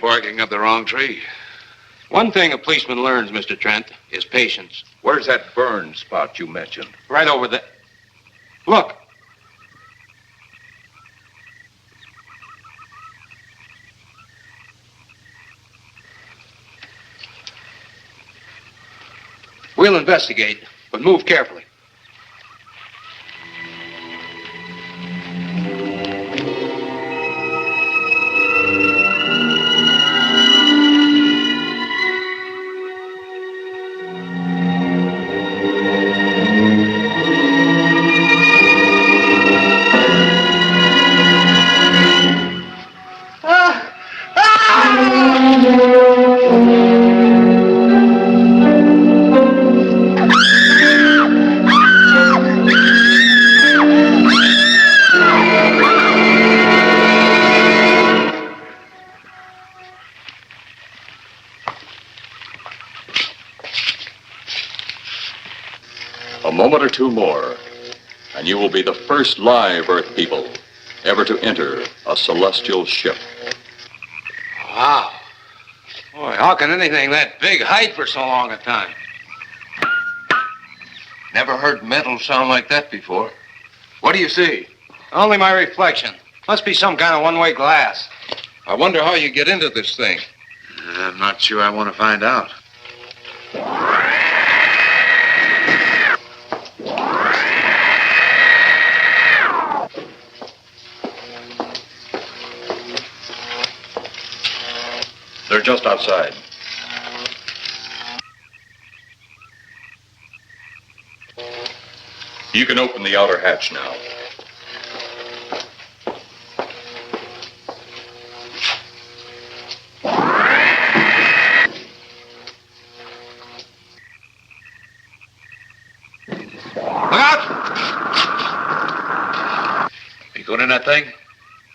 C: Barking up the wrong tree.
F: One thing a policeman learns, Mr. Trent, is patience.
O: Where's that burn spot you mentioned?
F: Right over there. Look. We'll investigate, but move carefully.
P: A moment or two more, and you will be the first live Earth people ever to enter a celestial ship.
F: Wow. Boy, how can anything that big hide for so long a time?
O: Never heard metal sound like that before.
C: What do you see?
F: Only my reflection. Must be some kind of one-way glass.
O: I wonder how you get into this thing.
C: I'm not sure I want to find out.
P: They're just outside. You can open the outer hatch now.
C: Look out! You going in that thing?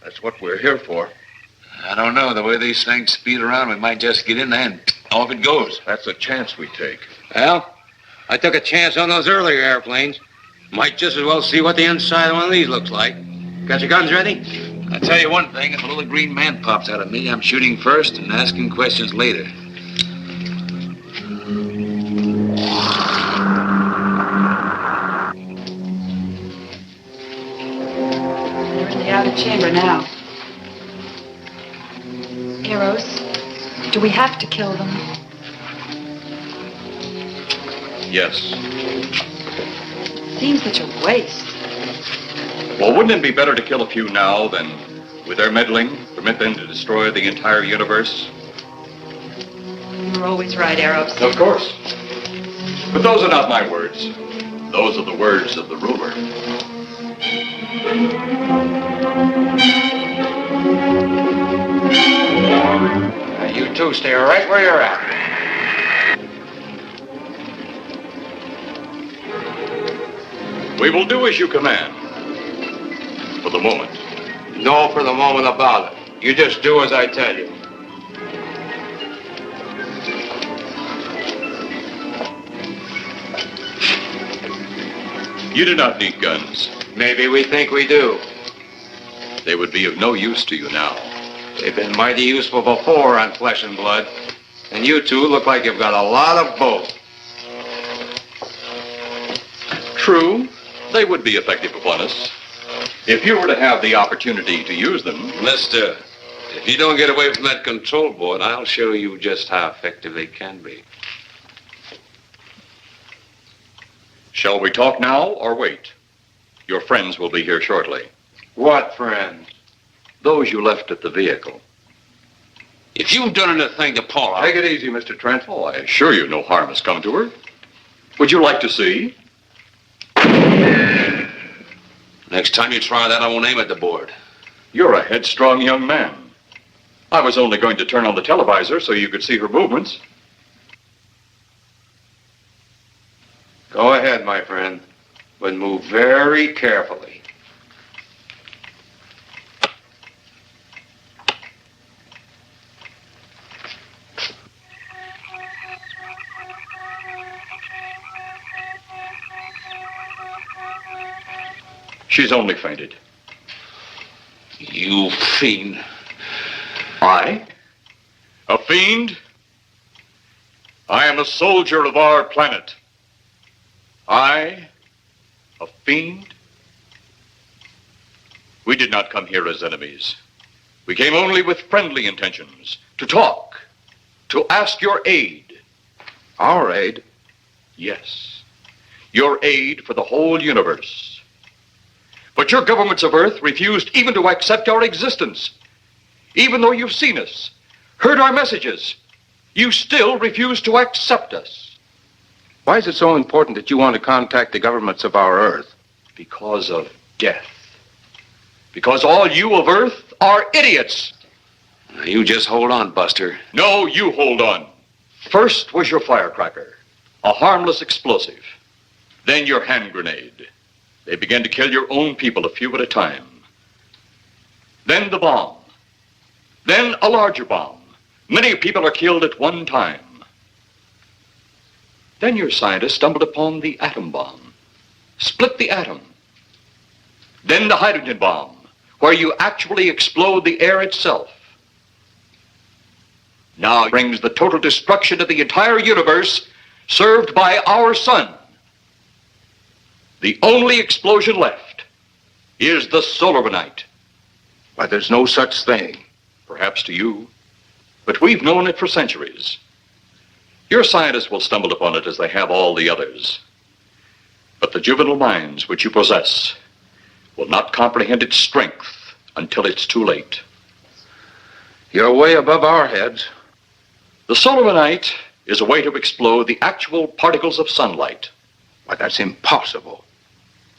O: That's what we're here for.
C: I don't know. The way these things speed around, we might just get in there and off it goes.
O: That's a chance we take.
F: Well, I took a chance on those earlier airplanes. Might just as well see what the inside of one of these looks like. Got your guns ready?
C: I'll tell you one thing. If a little green man pops out of me, I'm shooting first and asking questions later.
S: We're in the outer chamber now. Eros, do we have to kill them?
P: Yes.
S: Seems such a waste.
P: Well, wouldn't it be better to kill a few now than, with their meddling, permit them to destroy the entire universe?
S: You're always right, Eros.
P: Of course. But those are not my words. Those are the words of the ruler.
F: You two stay right where you're at.
P: We will do as you command. For the moment.
F: No for the moment about it. You just do as I tell you.
P: You do not need guns.
F: Maybe we think we do.
P: They would be of no use to you now.
F: They've been mighty useful before on flesh and blood. And you two look like you've got a lot of both.
P: True, they would be effective upon us. If you were to have the opportunity to use them...
F: Mister, if you don't get away from that control board, I'll show you just how effective they can be.
P: Shall we talk now or wait? Your friends will be here shortly.
F: What friends?
P: Those you left at the vehicle.
F: If you've done anything to Paula...
O: Take it easy, Mr. Trent.
P: Oh, I assure you no harm has come to her. Would you like to see?
F: Next time you try that, I won't aim at the board.
P: You're a headstrong young man. I was only going to turn on the televisor so you could see her movements.
F: Go ahead, my friend, but move very carefully.
P: She's only fainted.
F: You fiend.
P: I? A fiend? I am a soldier of our planet. I? A fiend? We did not come here as enemies. We came only with friendly intentions. To talk. To ask your aid.
O: Our aid?
P: Yes. Your aid for the whole universe. But your governments of Earth refused even to accept our existence. Even though you've seen us, heard our messages, you still refuse to accept us.
O: Why is it so important that you want to contact the governments of our Earth?
P: Because of death. Because all you of Earth are idiots.
F: Now, you just hold on, Buster.
P: No, you hold on. First was your firecracker, a harmless explosive. Then your hand grenade. They began to kill your own people a few at a time. Then the bomb. Then a larger bomb. Many people are killed at one time. Then your scientists stumbled upon the atom bomb. Split the atom. Then the hydrogen bomb, where you actually explode the air itself. Now it brings the total destruction of the entire universe served by our sun. The only explosion left is the solar night.
O: Why, there's no such thing.
P: Perhaps to you, but we've known it for centuries. Your scientists will stumble upon it as they have all the others. But the juvenile minds which you possess will not comprehend its strength until it's too late.
O: You're way above our heads.
P: The solar night is a way to explode the actual particles of sunlight.
O: Why, that's impossible.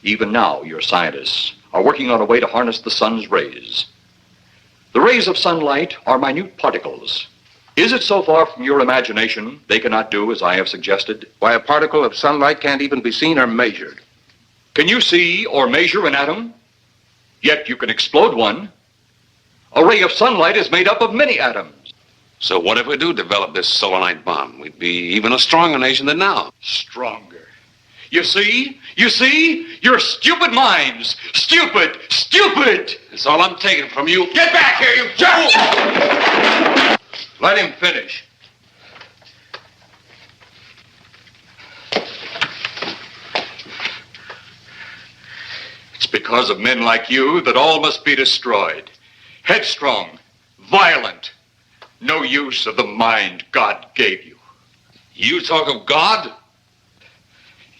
P: Even now, your scientists are working on a way to harness the sun's rays. The rays of sunlight are minute particles. Is it so far from your imagination they cannot do as I have suggested?
O: Why, a particle of sunlight can't even be seen or measured.
P: Can you see or measure an atom? Yet you can explode one. A ray of sunlight is made up of many atoms.
C: So what if we do develop this solar night bomb? We'd be even a stronger nation than now.
P: Stronger. You see? Your stupid minds. Stupid!
C: That's all I'm taking from you.
P: Get back here, you jerk!
O: Let him finish.
P: It's because of men like you that all must be destroyed. Headstrong, violent, no use of the mind God gave you.
C: You talk of God?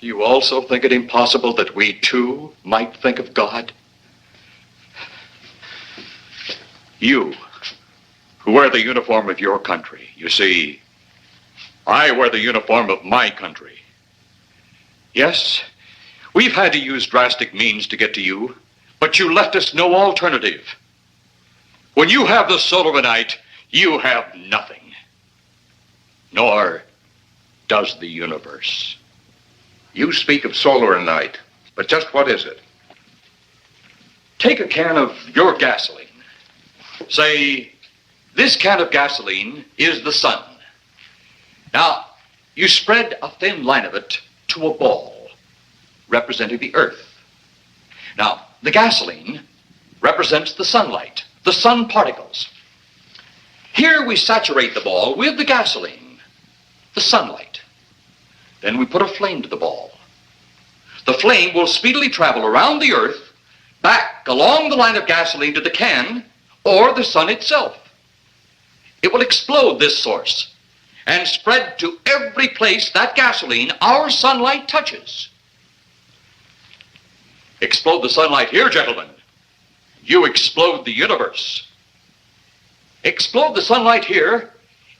P: You also think it impossible that we, too, might think of God? You, who wear the uniform of your country. You see, I wear the uniform of my country. Yes, we've had to use drastic means to get to you, but you left us no alternative. When you have the solar night, you have nothing. Nor does the universe.
O: You speak of solar night, but just what is it?
P: Take a can of your gasoline. Say, this can of gasoline is the sun. Now, you spread a thin line of it to a ball, representing the earth. Now, the gasoline represents the sunlight, the sun particles. Here we saturate the ball with the gasoline, the sunlight. Then we put a flame to the ball. The flame will speedily travel around the earth, back along the line of gasoline to the can, or the sun itself. It will explode this source and spread to every place that gasoline, our sunlight, touches. Explode the sunlight here, gentlemen. You explode the universe. Explode the sunlight here,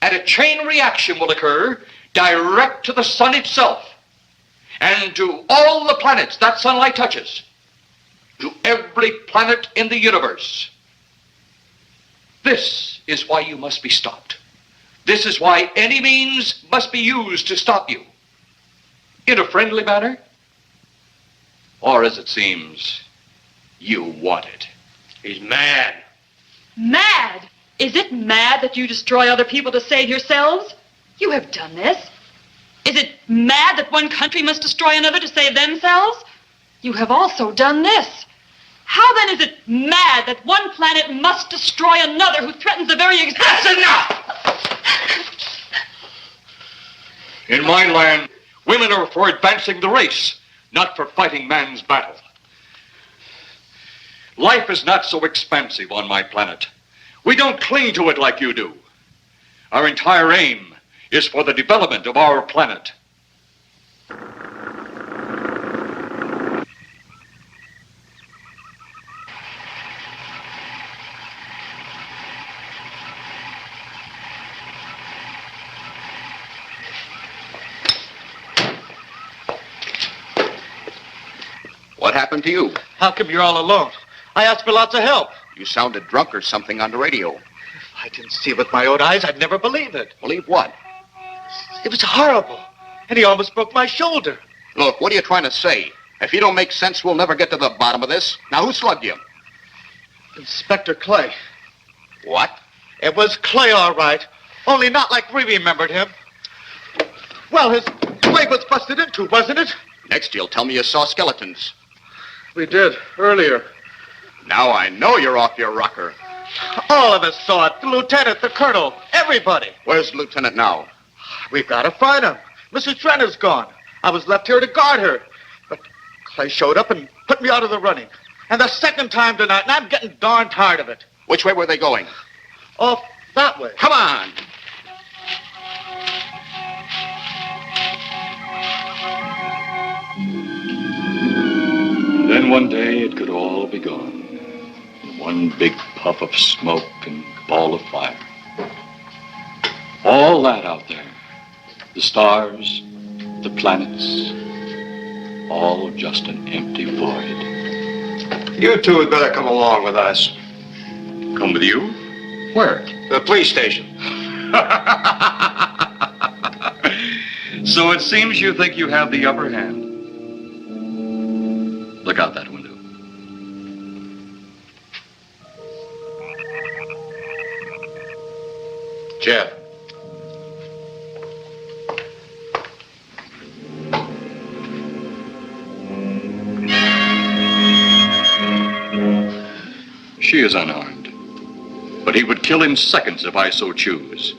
P: and a chain reaction will occur direct to the sun itself and to all the planets that sunlight touches, to every planet in the universe. This is why you must be stopped. This is why any means must be used to stop you. In a friendly manner, or as it seems, you want it.
Q: He's mad.
S: Mad? Is it mad that you destroy other people to save yourselves? You have done this. Is it mad that one country must destroy another to save themselves? You have also done this. How then is it mad that one planet must destroy another who threatens the very existence?
P: That's enough! In my land, women are for advancing the race, not for fighting man's battle. Life is not so expansive on my planet. We don't cling to it like you do. Our entire aim is for the development of our planet.
N: What happened to you?
Q: How come you're all alone? I asked for lots of help.
N: You sounded drunk or something on the radio.
Q: If I didn't see it with my own eyes, I'd never believe it.
N: Believe what?
Q: It was horrible. And he almost broke my shoulder.
N: Look, what are you trying to say? If you don't make sense, we'll never get to the bottom of this. Now, who slugged you?
Q: Inspector Clay.
N: What?
Q: It was Clay, all right. Only not like we remembered him. Well, his grave was busted into, wasn't it?
N: Next, you'll tell me you saw skeletons.
Q: We did, earlier.
N: Now I know you're off your rocker.
Q: All of us saw it. The lieutenant, the colonel, everybody.
N: Where's the lieutenant now?
Q: We've got to find him. Mrs. Trenner's gone. I was left here to guard her. But Clay showed up and put me out of the running. And the second time tonight, and I'm getting darn tired of it.
N: Which way were they going?
Q: Off that way.
N: Come on.
R: Then one day it could all be gone. One big puff of smoke and ball of fire. All that out there. The stars, the planets, all just an empty void.
F: You two had better come along with us.
R: Come with you? Where?
F: The police station.
R: So it seems you think you have the upper hand. Look out that window.
F: Jeff.
R: She is unarmed, but he would kill in seconds if I so choose.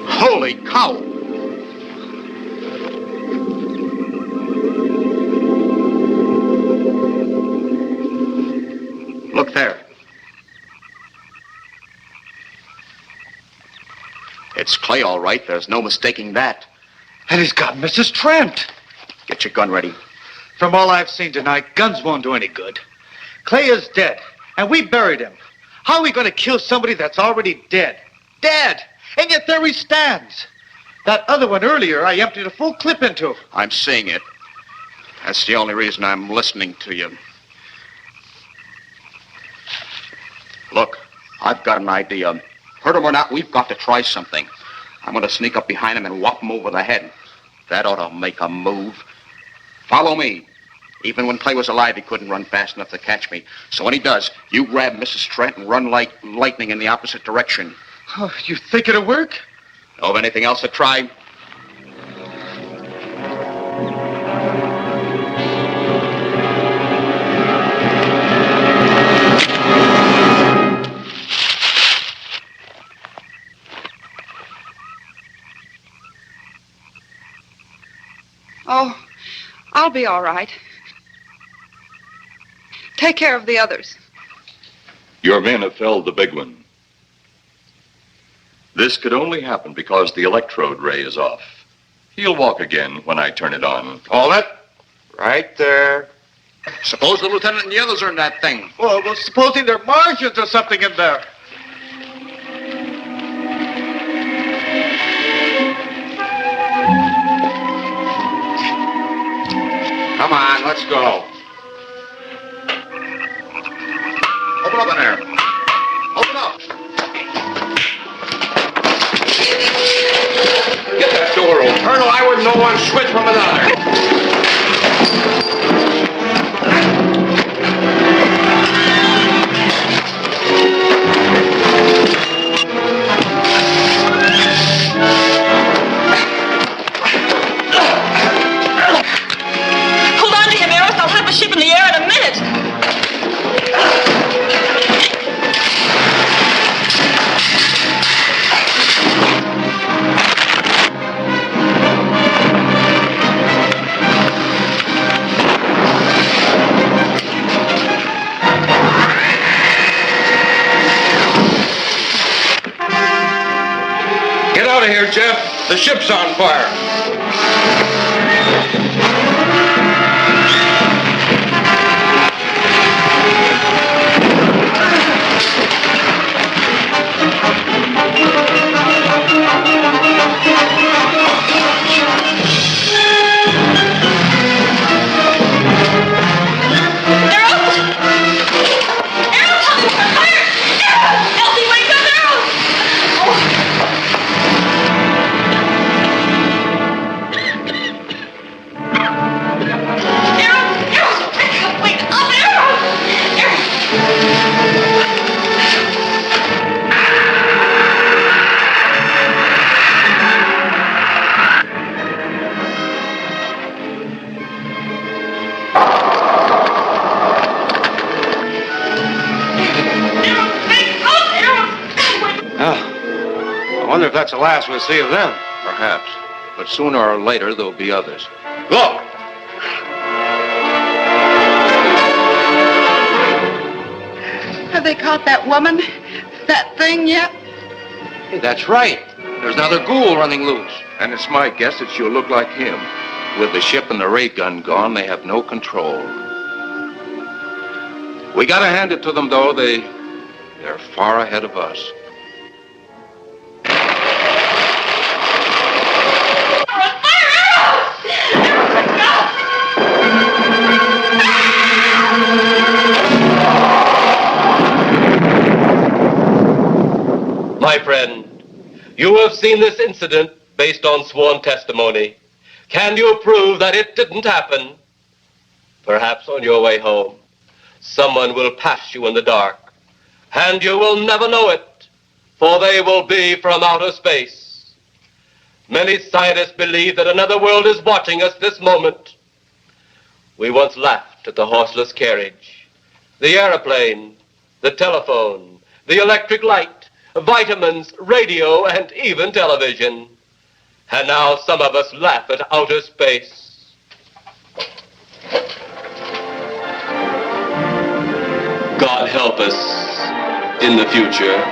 N: Holy cow! Look there. It's Clay, all right. There's no mistaking that.
Q: And he's got Mrs. Trent.
N: Get your gun ready.
Q: From all I've seen tonight, guns won't do any good. Clay is dead, and we buried him. How are we going to kill somebody that's already dead? Dead! And yet there he stands. That other one earlier, I emptied a full clip into.
N: I'm seeing it. That's the only reason I'm listening to you. Look, I've got an idea. Hurt him or not, we've got to try something. I'm going to sneak up behind him and whop him over the head. That ought to make a move. Follow me. Even when Clay was alive, he couldn't run fast enough to catch me. So when he does, you grab Mrs. Trent and run like lightning in the opposite direction.
Q: Oh, you think it'll work?
N: Know of anything else to try?
K: Oh, I'll be all right. Take care of the others.
R: Your men have felled the big one. This could only happen because the electrode ray is off. He'll walk again when I turn it on.
F: Hold it. Right there.
N: Suppose the lieutenant and the others are in that thing.
Q: Well, supposing there are Martians or something in there.
F: Come on, let's go.
N: Open up in there. Open up.
F: Get that door open. Colonel, I wouldn't know one switch from another.
S: Hold on to him, Eros. I'll have the ship in the air in a minute.
F: Get out of here, Jeff. The ship's on fire. wonder if that's the last we'll see of them.
O: Perhaps. But sooner or later, there'll be others.
F: Look!
K: Have they caught that woman? That thing yet?
O: Hey, that's right. There's another ghoul running loose. And it's my guess that she'll look like him. With the ship and the ray gun gone, they have no control. We gotta hand it to them, though. They're far ahead of us.
A: My friend, you have seen this incident based on sworn testimony. Can you prove that it didn't happen? Perhaps on your way home, someone will pass you in the dark, and you will never know it, for they will be from outer space. Many scientists believe that another world is watching us this moment. We once laughed at the horseless carriage, the airplane, the telephone, the electric light, vitamins, radio, and even television. And now some of us laugh at outer space. God help us in the future.